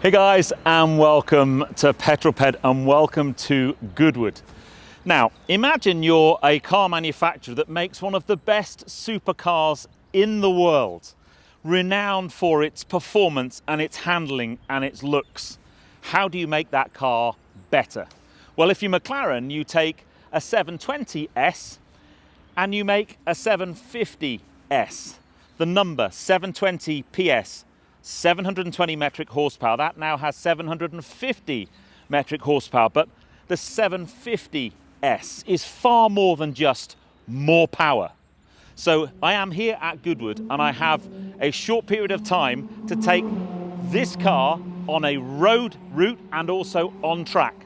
Hey guys, and welcome to Petrol Ped and welcome to Goodwood. Now, imagine you're a car manufacturer that makes one of the best supercars in the world, renowned for its performance and its handling and its looks. How do you make that car better? Well, if you're McLaren, you take a 720S and you make a 750S. The number 720 PS, 720 metric horsepower. That now has 750 metric horsepower, but the 750S is far more than just more power. So I am here at Goodwood and I have a short period of time to take this car on a road route and also on track.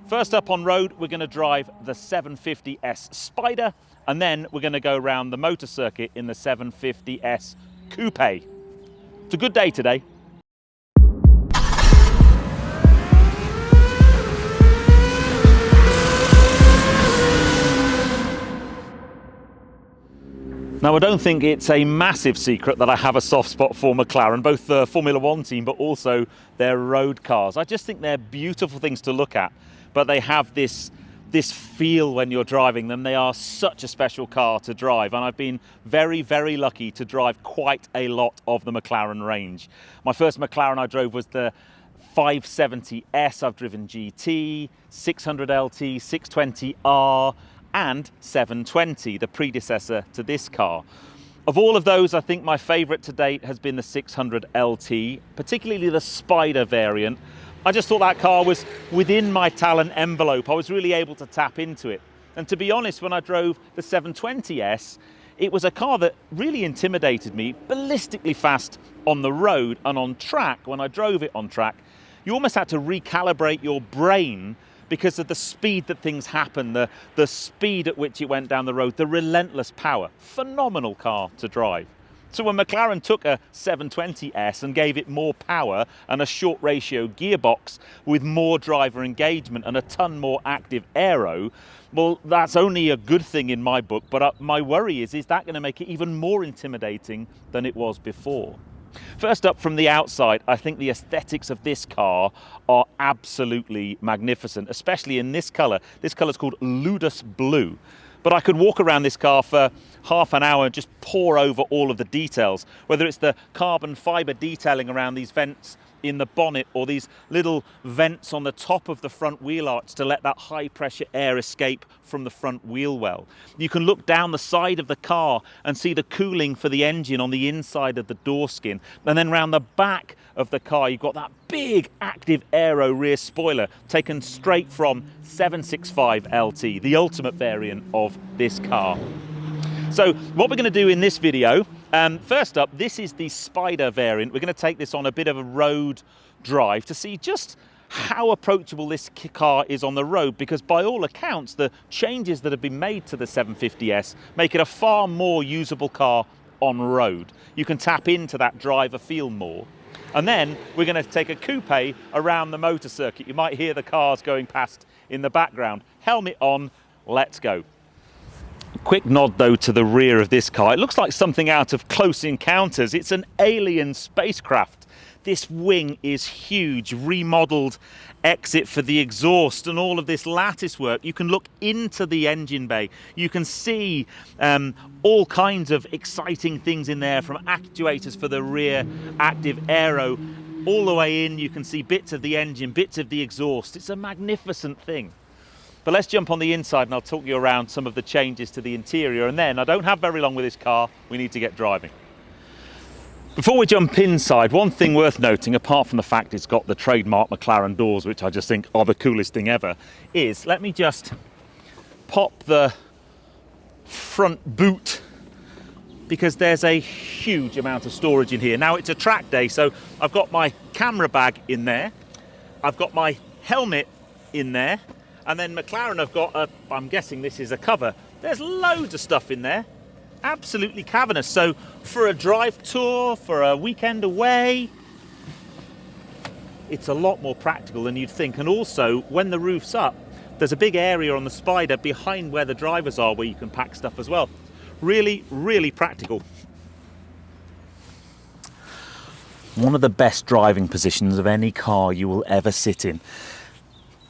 First up on road, we're going to drive the 750S Spider, and then we're going to go around the motor circuit in the 750S Coupé. It's a good day today. Now, I don't think it's a massive secret that I have a soft spot for McLaren, both the Formula One team, but also their road cars. I just think they're beautiful things to look at, but they have this feel when you're driving them. They are such a special car to drive, and I've been very, very lucky to drive quite a lot of the McLaren range. My first McLaren I drove was the 570S. I've driven GT, 600LT, 620R, and 720, the predecessor to this car. Of all of those, I think my favorite to date has been the 600LT, particularly the Spider variant. I just thought that car was within my talent envelope. I was really able to tap into it. And to be honest, when I drove the 720S, it was a car that really intimidated me, ballistically fast on the road and on track. When I drove it on track, you almost had to recalibrate your brain because of the speed that things happen, the speed at which it went down the road, the relentless power. Phenomenal car to drive. So when McLaren took a 720S and gave it more power and a short ratio gearbox with more driver engagement and a ton more active aero, well, that's only a good thing in my book, but my worry is that going to make it even more intimidating than it was before? First up, from the outside, I think the aesthetics of this car are absolutely magnificent, especially in this colour. This colour is called Ludus Blue. But I could walk around this car for half an hour and just pore over all of the details, whether it's the carbon fibre detailing around these vents in the bonnet or these little vents on the top of the front wheel arch to let that high pressure air escape from the front wheel well. You can look down the side of the car and see the cooling for the engine on the inside of the door skin. And then round the back of the car, you've got that big active aero rear spoiler taken straight from 765LT, the ultimate variant of this car. So what we're going to do in this video, first up, this is the Spider variant. We're going to take this on a bit of a road drive to see just how approachable this car is on the road, because by all accounts, the changes that have been made to the 750S make it a far more usable car on road. You can tap into that driver feel more. And then we're going to take a coupe around the motor circuit. You might hear the cars going past in the background. Helmet on, let's go. Quick nod though to the rear of this car. It looks like something out of Close Encounters. It's an alien spacecraft. This wing is huge, remodeled exit for the exhaust and all of this lattice work. You can look into the engine bay. You can see all kinds of exciting things in there, from actuators for the rear active aero all the way in. You can see bits of the engine, bits of the exhaust. It's a magnificent thing. But let's jump on the inside and I'll talk you around some of the changes to the interior, and then I don't have very long with this car, we need to get driving. Before we jump inside, one thing worth noting, apart from the fact it's got the trademark McLaren doors, which I just think are the coolest thing ever, is let me just pop the front boot, because there's a huge amount of storage in here. Now, it's a track day, so I've got my camera bag in there, I've got my helmet in there, and then McLaren have got I'm guessing this is a cover. There's loads of stuff in there, absolutely cavernous. So for a drive tour, for a weekend away, it's a lot more practical than you'd think. And also, when the roof's up, there's a big area on the Spider behind where the drivers are where you can pack stuff as well. Really, really practical. one of the best driving positions of any car you will ever sit in.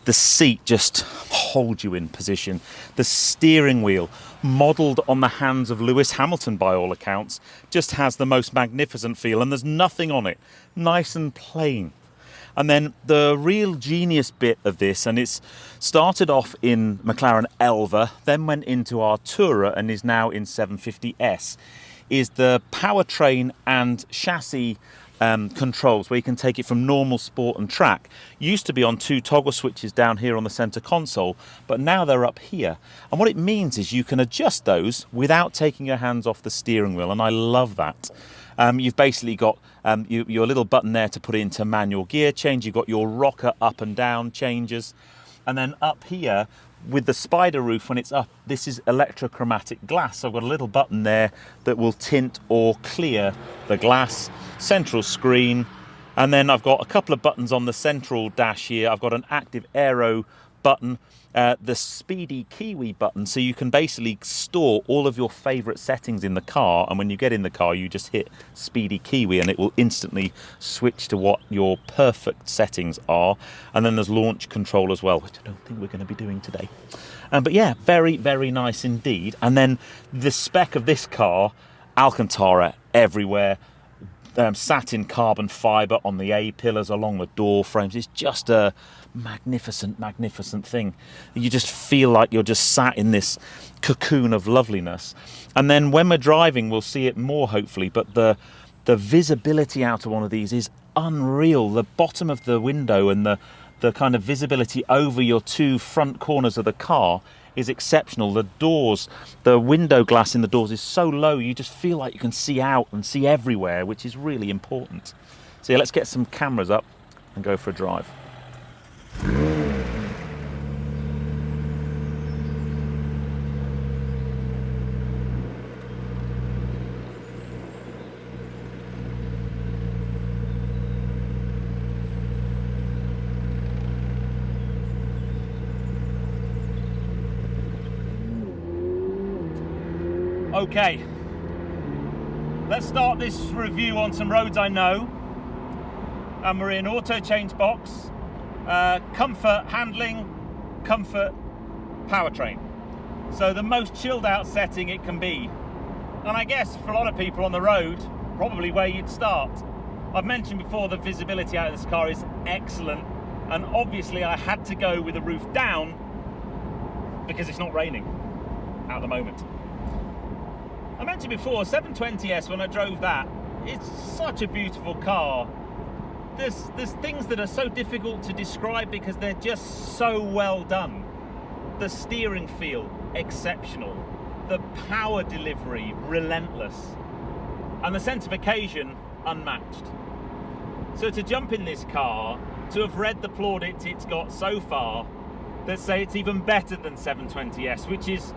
The seat just holds you in position. The steering wheel, modelled on the hands of Lewis Hamilton by all accounts, just has the most magnificent feel, and there's nothing on it. Nice and plain. And then the real genius bit of this, and it's started off in McLaren Elva, then went into our Tourer and is now in 750S, is the powertrain and chassis controls, where you can take it from normal, sport and track. Used to be on 2 toggle switches down here on the center console, but now they're up here. And what it means is you can adjust those without taking your hands off the steering wheel, and I love that. You've basically got your little button there to put it into manual gear change. You've got your rocker up and down changes, and then up here with the spider roof, when it's up, this is electrochromatic glass. So I've got a little button there that will tint or clear the glass. Central screen, and then I've got a couple of buttons on the central dash here. I've got an active aero button, the speedy Kiwi button, so you can basically store all of your favorite settings in the car, and when you get in the car you just hit speedy Kiwi and it will instantly switch to what your perfect settings are. And then there's launch control as well, which I don't think we're going to be doing today, but yeah, very, very nice indeed. And then the spec of this car, Alcantara everywhere, satin carbon fibre on the A-pillars along the door frames. It's just a magnificent, magnificent thing. You just feel like you're just sat in this cocoon of loveliness. And then when we're driving, we'll see it more hopefully, but the visibility out of one of these is unreal. The bottom of the window and the kind of visibility over your 2 front corners of the car is exceptional. The doors, the window glass in the doors is so low, you just feel like you can see out and see everywhere, which is really important. So yeah, let's get some cameras up and go for a drive. Okay, let's start this review on some roads I know. And we're in auto change box, comfort handling, comfort powertrain. So the most chilled out setting it can be. And I guess for a lot of people on the road, probably where you'd start. I've mentioned before the visibility out of this car is excellent. And obviously I had to go with the roof down because it's not raining at the moment. I mentioned before, 720S, when I drove that, it's such a beautiful car. There's things that are so difficult to describe because they're just so well done. The steering feel, exceptional. The power delivery, relentless. And the sense of occasion, unmatched. So to jump in this car, to have read the plaudits it's got so far, that say it's even better than 720S, which is,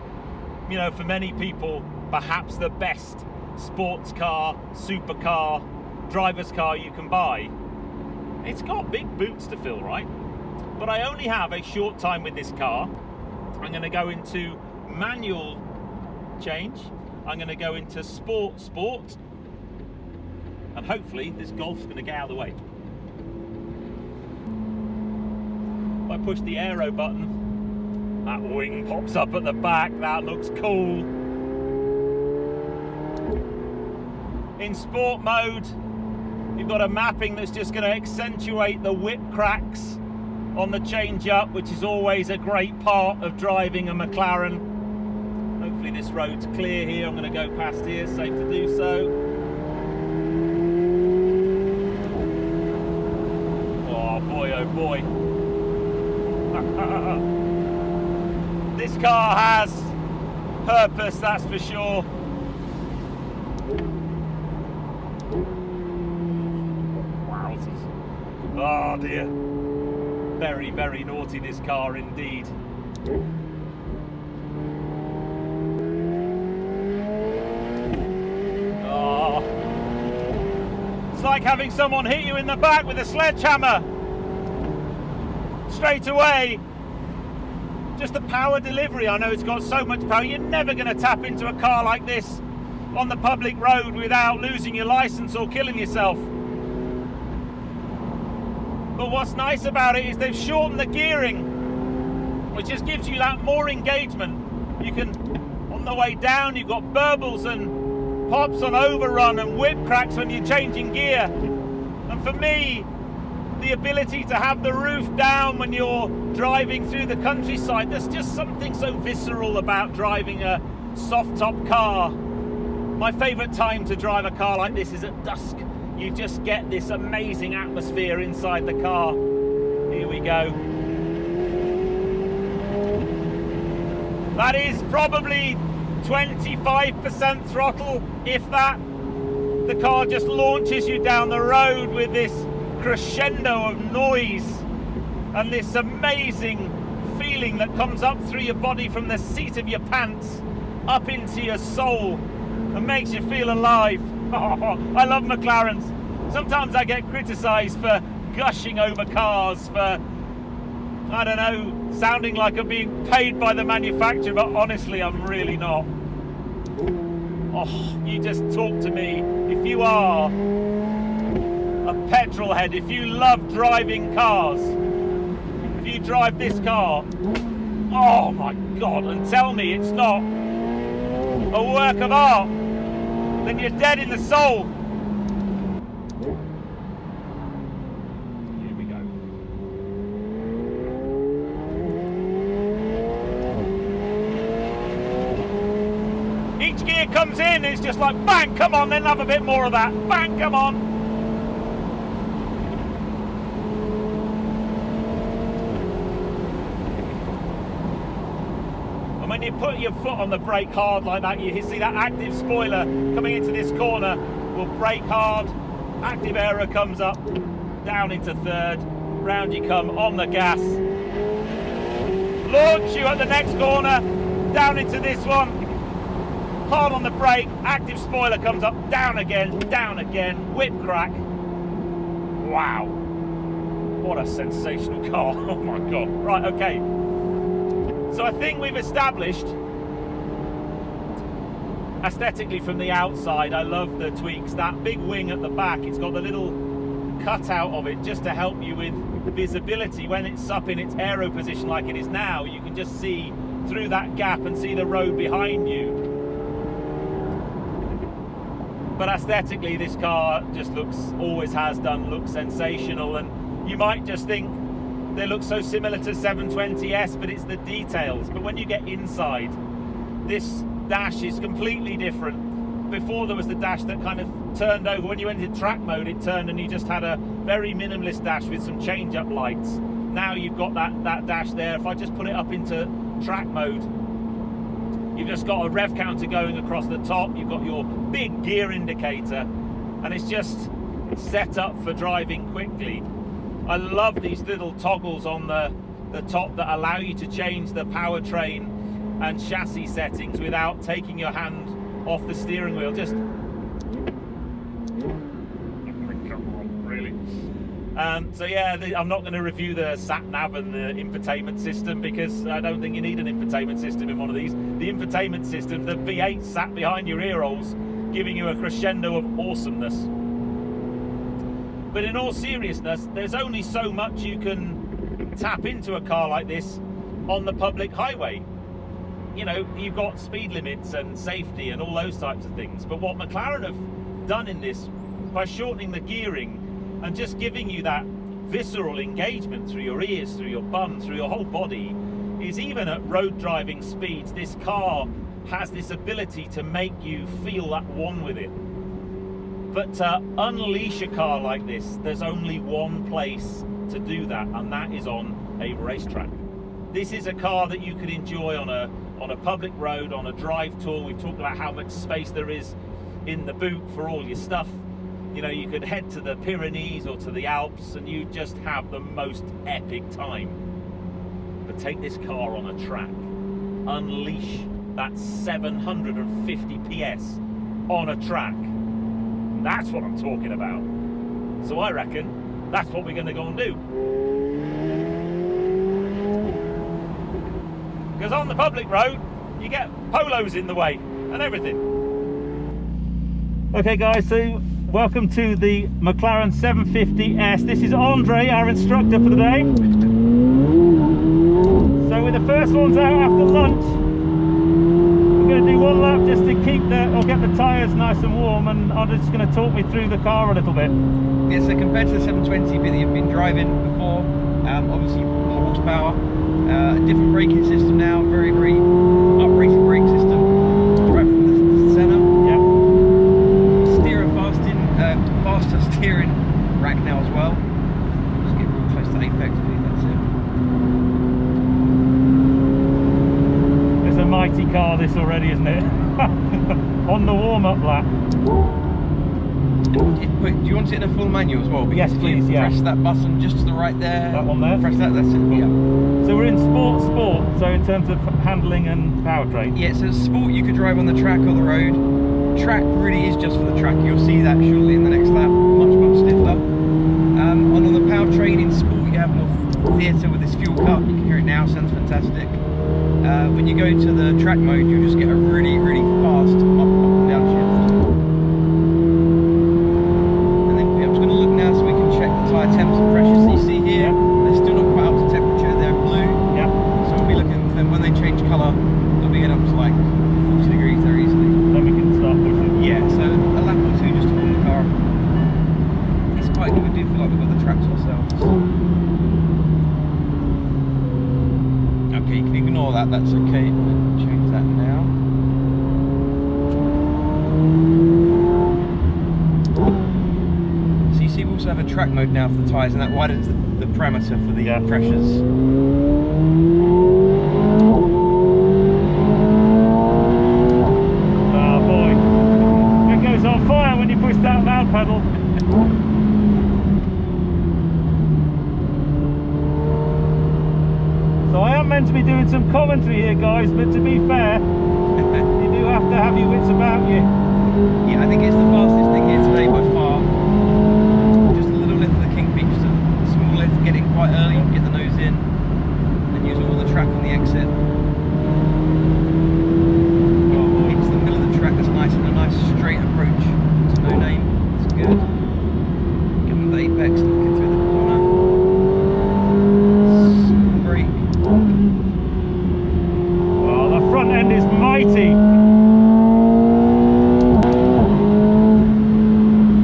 you know, for many people, perhaps the best sports car, supercar, driver's car you can buy. It's got big boots to fill, right? But I only have a short time with this car. I'm going to go into manual change. I'm going to go into sport, and hopefully this Golf's going to get out of the way. If I push the aero button, that wing pops up at the back. That looks cool. In sport mode, you've got a mapping that's just going to accentuate the whip cracks on the change up, which is always a great part of driving a McLaren. Hopefully this road's clear here. I'm going to go past here, safe to do so. Oh boy, oh boy. This car has purpose, that's for sure. Oh dear. Very, very naughty this car indeed. Oh. It's like having someone hit you in the back with a sledgehammer. Straight away. Just the power delivery. I know it's got so much power. You're never going to tap into a car like this on the public road without losing your license or killing yourself. But what's nice about it is they've shortened the gearing, which just gives you that more engagement. You can, on the way down, you've got burbles and pops on overrun and whip cracks when you're changing gear. And for me, the ability to have the roof down when you're driving through the countryside, there's just something so visceral about driving a soft top car. My favourite time to drive a car like this is at dusk. You just get this amazing atmosphere inside the car. Here we go. That is probably 25% throttle, if that. The car just launches you down the road with this crescendo of noise and this amazing feeling that comes up through your body from the seat of your pants up into your soul and makes you feel alive. Oh, I love McLarens. Sometimes I get criticised for gushing over cars, for, I don't know, sounding like I'm being paid by the manufacturer, but honestly I'm really not. Oh, you just talk to me. If you are a petrol head, if you love driving cars, if you drive this car, oh my God, and tell me it's not a work of art, then you're dead in the soul. Here we go. Each gear comes in, it's just like bang, come on, then have a bit more of that. Bang, come on. And when you put your foot on the brake hard like that, you see that active spoiler coming into this corner, will brake hard, active aero comes up, down into third, round you come, on the gas, launch you at the next corner, down into this one, hard on the brake, active spoiler comes up, down again, whip crack. Wow, what a sensational car. Oh my God. Right, okay. So I think we've established, aesthetically from the outside, I love the tweaks. That big wing at the back, it's got the little cutout of it just to help you with visibility. When it's up in its aero position like it is now, you can just see through that gap and see the road behind you. But aesthetically, this car just looks, always has done, looks sensational. And you might just think they look so similar to 720S, but it's the details. But when you get inside, this dash is completely different. Before there was the dash that kind of turned over. When you went into track mode, it turned and you just had a very minimalist dash with some change-up lights. Now you've got that dash there. If I just put it up into track mode, you've just got a rev counter going across the top. You've got your big gear indicator, and it's just set up for driving quickly. I love these little toggles on the top that allow you to change the powertrain and chassis settings without taking your hand off the steering wheel. Just really. So yeah, I'm not going to review the sat nav and the infotainment system because I don't think you need an infotainment system in one of these. The infotainment system, the V8 sat behind your ear holes, giving you a crescendo of awesomeness. But in all seriousness, there's only so much you can tap into a car like this on the public highway. You know, you've got speed limits and safety and all those types of things. But what McLaren have done in this, by shortening the gearing and just giving you that visceral engagement through your ears, through your bum, through your whole body, is even at road driving speeds, this car has this ability to make you feel that one with it. But to unleash a car like this, there's only one place to do that, and that is on a racetrack. This is a car that you could enjoy on a public road, on a drive tour. We've talked about how much space there is in the boot for all your stuff. You know, you could head to the Pyrenees or to the Alps and you just have the most epic time. But take this car on a track, unleash that 750 PS on a track. That's what I'm talking about. So I reckon that's what we're going to go and do. Because on the public road, you get polos in the way and everything. Okay guys, so welcome to the McLaren 750S. This is Andre, our instructor for the day. So we're the first ones out after lunch. We're going to do one lap just to keep get the tyres nice and warm, and Andre's going to talk me through the car a little bit. Yeah, so compared to the 720 that you've been driving before, obviously more horsepower, a different braking system now, very uprated brake system, right from the centre. Yeah. Faster steering rack now as well. Just get real close to apex, please, that's it. It's a mighty car this already, isn't it? On the warm-up lap. Do you want it in a full manual as well? Yes, please, yeah. Press that button just to the right there. That one there? Press that, that's it, yeah. So we're in sport, so in terms of handling and powertrain? Yeah, so sport you could drive on the track or the road. Track really is just for the track. You'll see that shortly in the next lap, much stiffer. And on the powertrain in sport you have more theatre with this fuel cut. You can hear it now, sounds fantastic. When you go to the track mode, you just get a really fast up and down shift. And then I'm just going to look now so we can check the tyre temps and pressures that you see here. They're still not quite up to temperature, they're blue. Yep. So we'll be looking for them when they change colour, they'll be getting up to like 40 degrees there easily. Then we can start pushing. Yeah, so a lap or two just to warm the car up. It's quite good, we do feel like we've got the tracks ourselves. Okay, you can ignore that, that's okay. We'll change that now. So you see we also have a track mode now for the tyres, and that widens the parameter for the pressures. Oh boy, it goes on fire when you push that loud pedal. So I am meant to be doing some commentary here, guys, but to be fair, you do have to have your wits about you. Yeah, I think it's the fastest thing here today by far. Just a little lift of the Kingpin, just a small lift, get in quite early, get the nose in, and use all the track on the exit. Into the middle of the track, that's nice, and a nice straight approach to no name. That's good. Give them the apex, looking through the corner. Small brake. Oh, the front end is mighty.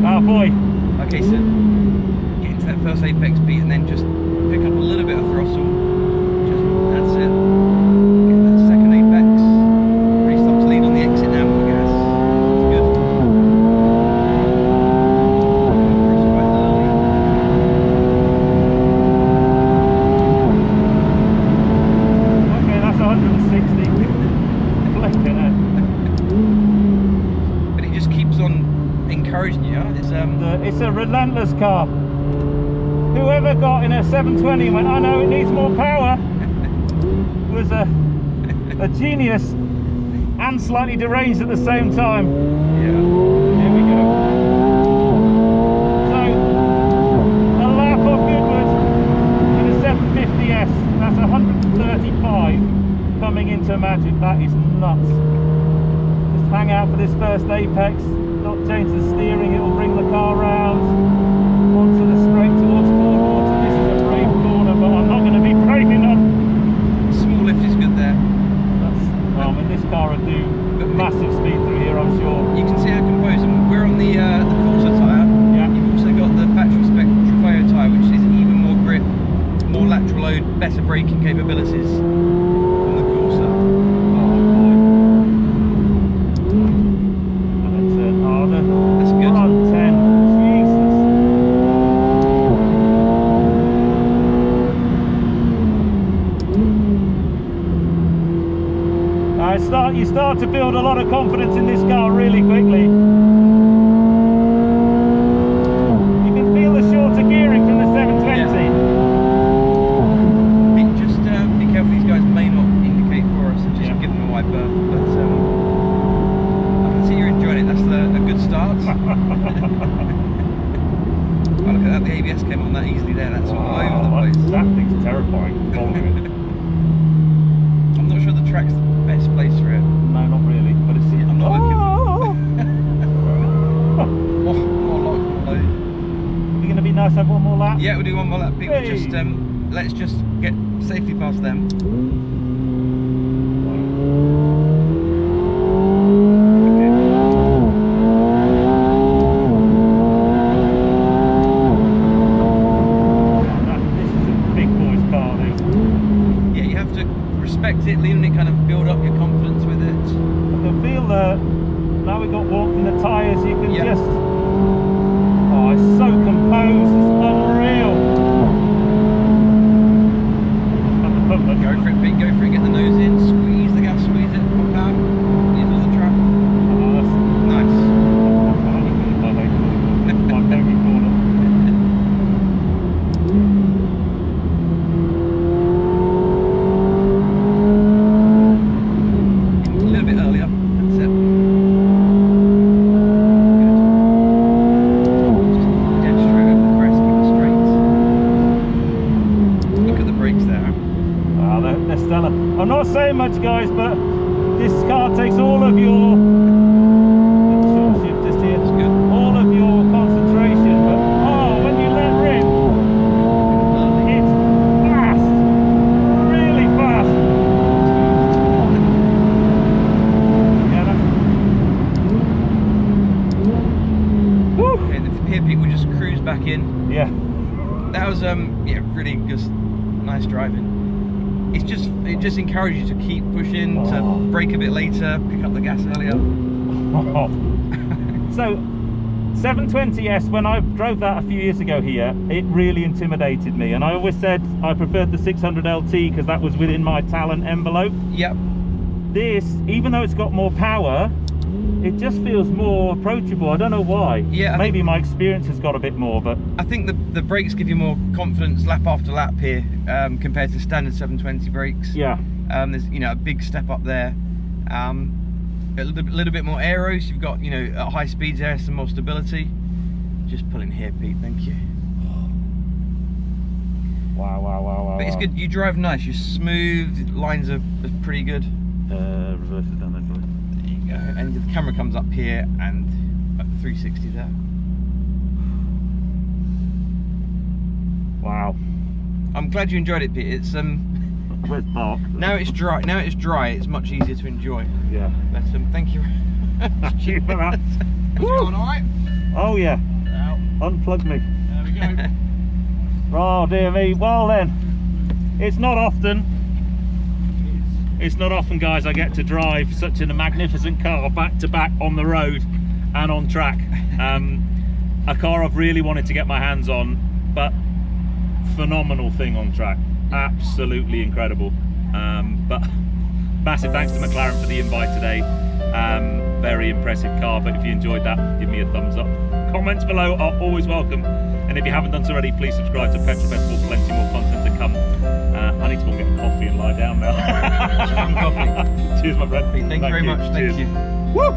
Oh boy. Okay, so get into that first apex beat and then just pick up a little bit of throttle. That's it. Get that second apex. Really start to lean on the exit now with the gas. That's good. Cross quite early. Okay, that's 160. Flipping it. But it just keeps on encouraging you. It's a relentless car. Whoever got in a 720 and went, I know it needs more power, was a genius and slightly deranged at the same time. Yeah. Here we go. So, a lap of Goodwood in a 750S. That's 135 coming into Magic. That is nuts. Just hang out for this first apex, not change the steering, it will bring the car round onto the straight towards Ford Water. This is a brave corner, but I'm not going to be brave enough. Small lift is good there. I mean, this car will do massive speed through here, I'm sure. You can see how composed, and we're on the Corsa tyre. Yeah. You've also got the factory spec Trofeo tyre, which is even more grip, more lateral load, better braking capabilities than the Corsa. Oh boy. That's good. Front 10. Jesus. You start to build a lot of confidence in this car really quickly. You can feel the shorter gearing from the 720. Yeah. Just be careful, these guys may not indicate for us, so just give them a wide berth. But I can see you're enjoying it. That's a good start. Oh, look at that, the ABS came on that easily there. That's all over the place. That thing's terrifying. I'm not sure the track's the best place for it. No, not really, but it's... I'm not looking for... more be nice to have one more lap. Yeah, we'll do one more lap. Pete. Hey. Just let's just get safely past them. Respect it, leaving it kind of build up your confidence with it. I can feel now we've got warmth in the tyres, you can just, oh, it's so composed, it's unreal. Go for it, Pete, go for it, get the nose in, squeeze the gas, squeeze it, pump out, use all the track. Oh, that's nice. My bogey corner. I'm not saying much, guys, but this car takes all of your shift just here. It's good. All of your concentration, but when you let her in, it's fast, really fast. Yeah, that's. Woo! Okay, here people just cruise back in. Yeah. That was really just nice driving. It just encourages you to keep pushing, to brake a bit later, pick up the gas earlier. So 720S, when I drove that a few years ago here, it really intimidated me, and I always said I preferred the 600 LT because that was within my talent envelope. Yep. This, even though it's got more power, it just feels more approachable. I don't know why. Yeah, maybe my experience has got a bit more, but I think the brakes give you more confidence lap after lap here compared to standard 720 brakes. Yeah. There's a big step up there. A little bit more aero, so you've got at high speeds there some more stability. Just pulling here, Pete. Thank you. Wow. But it's good. You drive nice. You're smooth. Lines are pretty good. Reverse it down there, sorry. And the camera comes up here and at 360 there. Wow. I'm glad you enjoyed it, Pete. It's Where's Mark? Now it's dry. Now it's dry. It's much easier to enjoy. Yeah. But thank you. Thank you for that. Going all right? Oh yeah. Out. Unplug me. There we go. Oh dear me. Well then, it's not often. It's not often, guys, I get to drive such a magnificent car back to back on the road and on track. A car I've really wanted to get my hands on, but phenomenal thing on track. Absolutely incredible. But massive thanks to McLaren for the invite today. Very impressive car, but if you enjoyed that, give me a thumbs up. Comments below are always welcome. And if you haven't done so already, please subscribe to Petrol Ped for plenty more content to come. I need to go and get a coffee and lie down now. Strong coffee. Cheers, my friend. Thank you very much. Thank you. Woo!